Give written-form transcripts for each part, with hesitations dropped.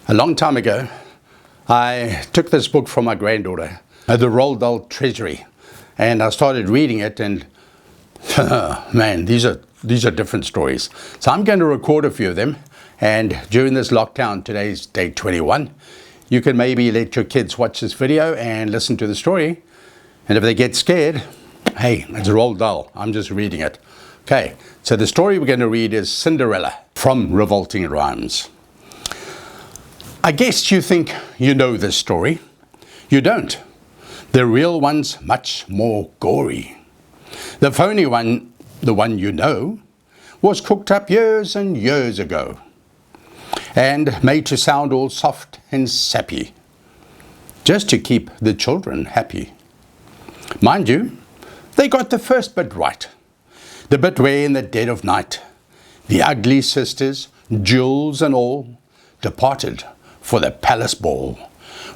A long time ago, I took this book from my granddaughter, the Roald Dahl Treasury, and I started reading it, and man, these are different stories. So I'm going to record a few of them, and during this lockdown, today's day 21, you can maybe let your kids watch this video and listen to the story, and if they get scared, hey, it's Roald Dahl, I'm just reading it. Okay, so the story we're going to read is Cinderella from Revolting Rhymes. I guess you think you know this story. You don't. The real one's much more gory. The phony one, the one you know, was cooked up years and years ago and made to sound all soft and sappy, just to keep the children happy. Mind you, they got the first bit right. The bit where in the dead of night, the ugly sisters, jewels and all, departed for the palace ball,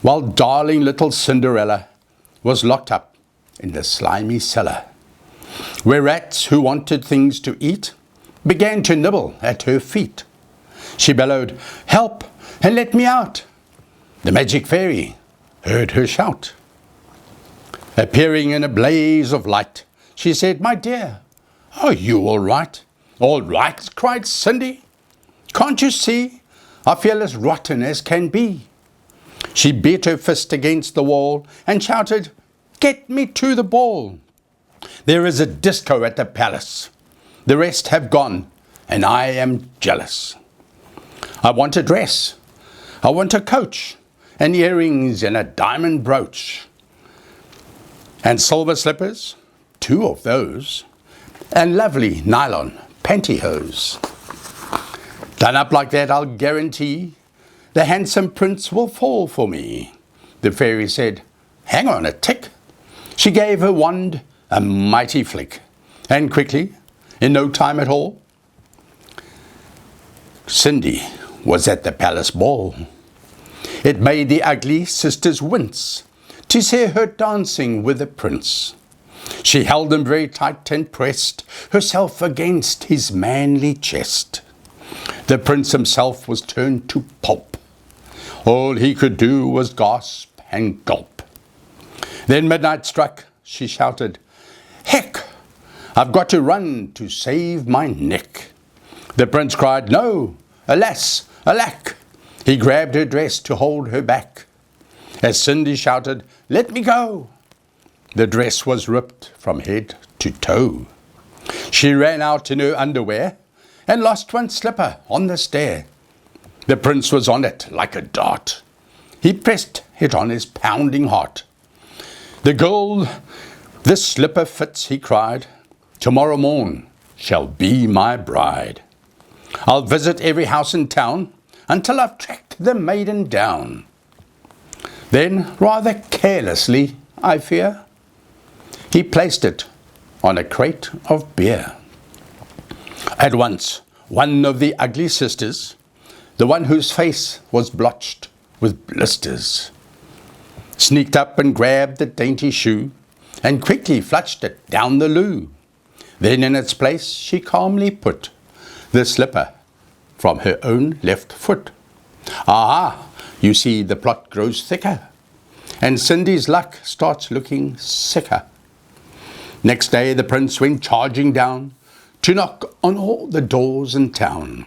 while darling little Cinderella was locked up in the slimy cellar, where rats who wanted things to eat began to nibble at her feet. She bellowed, "Help, and let me out!" The magic fairy heard her shout. Appearing in a blaze of light, she said, "My dear, are you all right?" "All right," cried Cindy. "Can't you see? I feel as rotten as can be." She beat her fist against the wall and shouted, "Get me to the ball. There is a disco at the palace. The rest have gone, and I am jealous. I want a dress. I want a coach, and earrings and a diamond brooch, and silver slippers, 2 of those, and lovely nylon pantyhose. Done up like that, I'll guarantee the handsome prince will fall for me." The fairy said, "Hang on a tick." She gave her wand a mighty flick, and quickly, in no time at all, Cindy was at the palace ball. It made the ugly sisters wince to see her dancing with the prince. She held him very tight and pressed herself against his manly chest. The prince himself was turned to pulp. All he could do was gasp and gulp. Then midnight struck. She shouted, "Heck! I've got to run to save my neck." The prince cried, "No! Alas! Alack!" He grabbed her dress to hold her back. As Cindy shouted, "Let me go!" the dress was ripped from head to toe. She ran out in her underwear and lost one slipper on the stair. The prince was on it like a dart. He pressed it on his pounding heart. "The girl this slipper fits," he cried, "tomorrow morn shall be my bride. I'll visit every house in town until I've tracked the maiden down." Then, rather carelessly, I fear, he placed it on a crate of beer. At once, one of the ugly sisters, the one whose face was blotched with blisters, sneaked up and grabbed the dainty shoe and quickly flushed it down the loo. Then in its place she calmly put the slipper from her own left foot. Ah, you see the plot grows thicker, and Cindy's luck starts looking sicker. Next day the prince went charging down to knock on all the doors in town.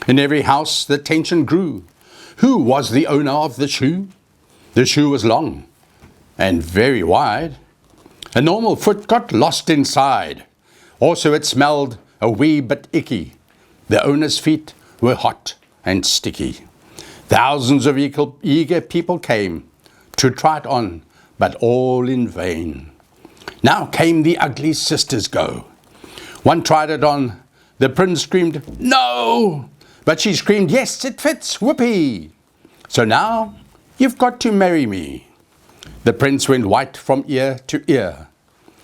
In every house the tension grew. Who was the owner of the shoe? The shoe was long and very wide. A normal foot got lost inside. Also it smelled a wee bit icky. The owner's feet were hot and sticky. Thousands of eager people came to try it on, but all in vain. Now came the ugly sisters go. One tried it on. The prince screamed, "No!" But she screamed, "Yes, it fits, whoopee! So now you've got to marry me." The prince went white from ear to ear.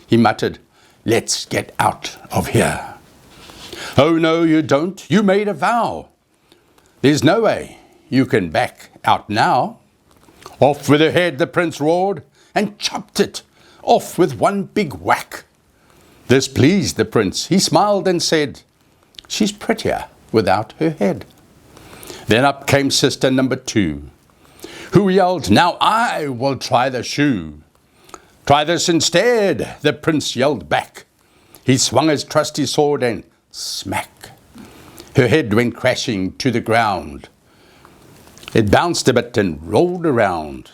He muttered, "Let's get out of here." "Oh, no, you don't. You made a vow. There's no way you can back out now." Off with her head, the prince roared, and chopped it off with one big whack. This pleased the prince. He smiled and said, "She's prettier without her head." Then up came sister number 2, who yelled, "Now I will try the shoe." "Try this instead," the prince yelled back. He swung his trusty sword and smack! Her head went crashing to the ground. It bounced a bit and rolled around.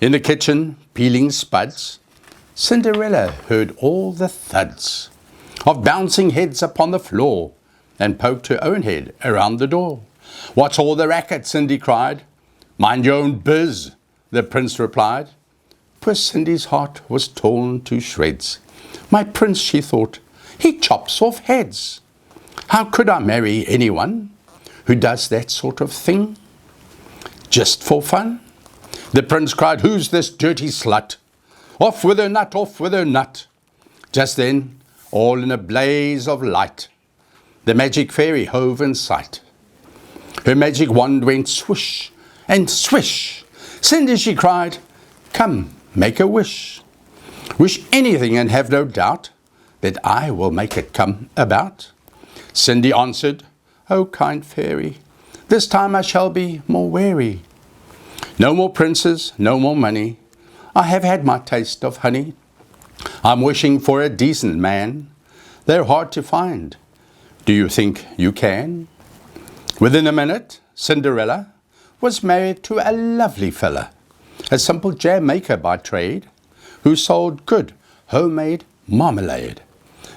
In the kitchen, peeling spuds, Cinderella heard all the thuds of bouncing heads upon the floor, and poked her own head around the door. "What's all the racket?" Cindy cried. "Mind your own biz," the prince replied. Poor Cindy's heart was torn to shreds. "My prince," she thought, "he chops off heads. How could I marry anyone who does that sort of thing? Just for fun?" The prince cried, "Who's this dirty slut? Off with her nut, off with her nut." Just then, all in a blaze of light, the magic fairy hove in sight. Her magic wand went swish and swish. "Cindy," she cried, "come, make a wish. Wish anything and have no doubt that I will make it come about." Cindy answered, "Oh, kind fairy, this time I shall be more wary. No more princes, no more money. I have had my taste of honey. I'm wishing for a decent man. They're hard to find. Do you think you can?" Within a minute, Cinderella was married to a lovely fella, a simple jam maker by trade, who sold good homemade marmalade.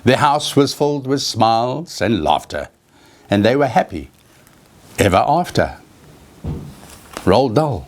Their house was filled with smiles and laughter, and they were happy ever after. Roald Dahl.